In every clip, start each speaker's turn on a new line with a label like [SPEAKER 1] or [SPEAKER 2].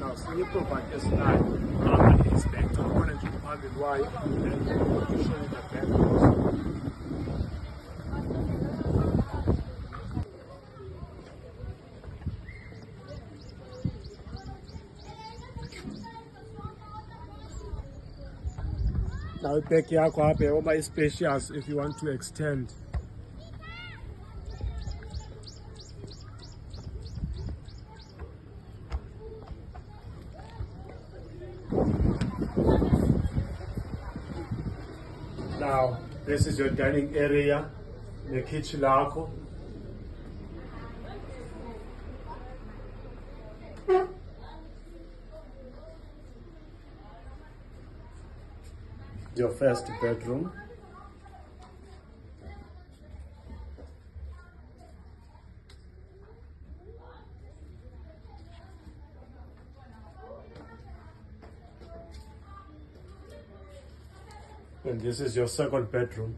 [SPEAKER 1] Now, see your property is not is back to the one and to the public why and to show you the back. Now back here, all my spacious if you want to extend. Now this is your dining area, the kitchen lako. Your first bedroom. And this is your second bedroom.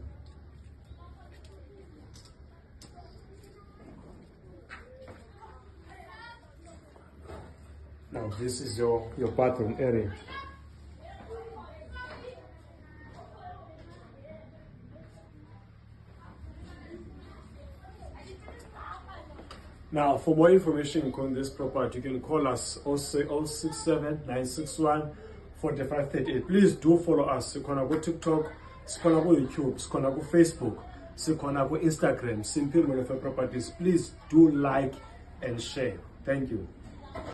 [SPEAKER 1] Now this is your bathroom area. Now, for more information on this property, you can call us 067 961 4538. Please do follow us. Sikona go TikTok, Sikona go YouTube, Sikona go Facebook, Sikona go Instagram, Simple Welfare Properties. Please do like and share. Thank you.